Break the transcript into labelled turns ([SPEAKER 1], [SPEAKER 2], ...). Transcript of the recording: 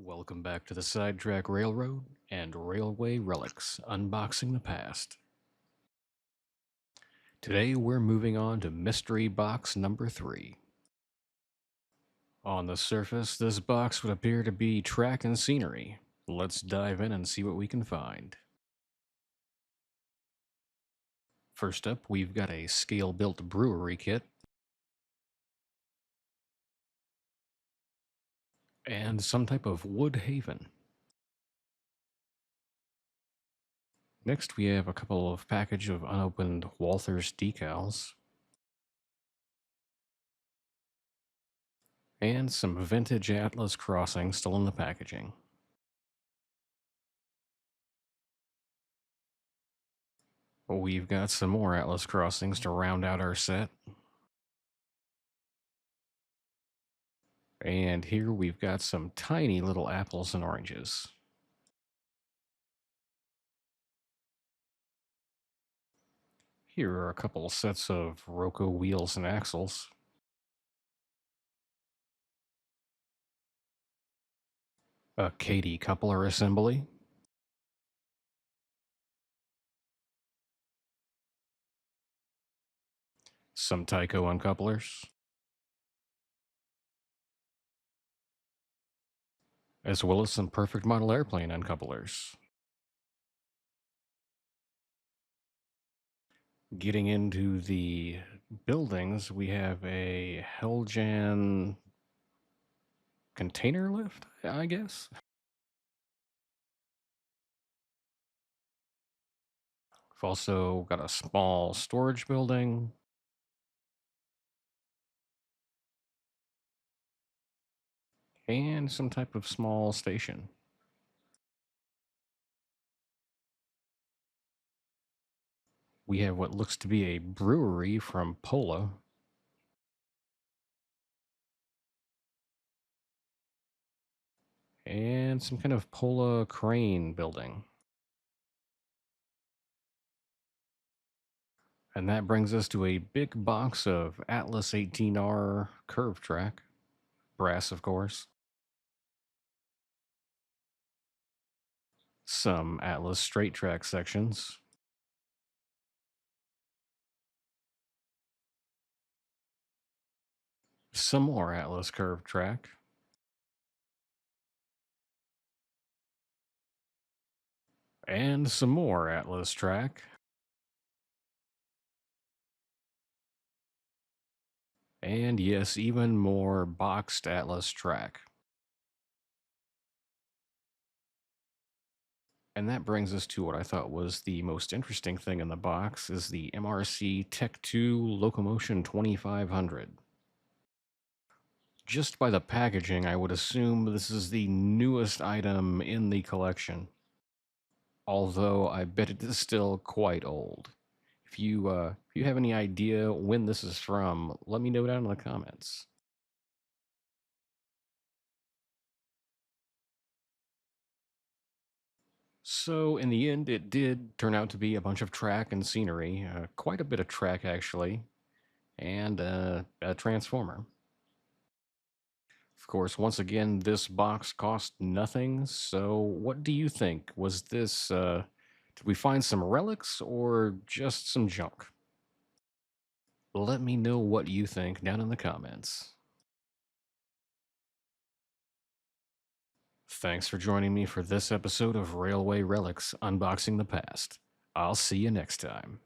[SPEAKER 1] Welcome back to the Sidetrack Railroad and Railway Relics, unboxing the past. Today we're moving on to mystery box number 3. On the surface, this box would appear to be track and scenery. Let's dive in and see what we can find. First up, we've got a scale-built brewery kit and some type of wood haven. Next, we have a couple of package of unopened Walthers decals and some vintage Atlas crossing still in the packaging. We've got some more Atlas crossings to round out our set. And here we've got some tiny little apples and oranges. Here are a couple sets of Roco wheels and axles. A Kadee coupler assembly. Some Tyco uncouplers. As well as some perfect model airplane uncouplers. Getting into the buildings, we have a Heljan container lift, I guess. We've also got a small storage building. And some type of small station. We have what looks to be a brewery from Pola. And some kind of Pola crane building. And that brings us to a big box of Atlas 18R curve track. Brass, of course. Some Atlas straight track sections. Some more Atlas curve track. And some more Atlas track. And yes, even more boxed Atlas track. And that brings us to what I thought was the most interesting thing in the box is the MRC Tech 2 Locomotion 2500. Just by the packaging, I would assume this is the newest item in the collection. Although I bet it is still quite old. If you have any idea when this is from, let me know down in the comments. So in the end, it did turn out to be a bunch of track and scenery, quite a bit of track actually, and a transformer. Of course, once again, this box cost nothing. So what do you think? Was this, did we find some relics or just some junk? Let me know what you think down in the comments. Thanks for joining me for this episode of Railway Relics Unboxing the Past. I'll see you next time.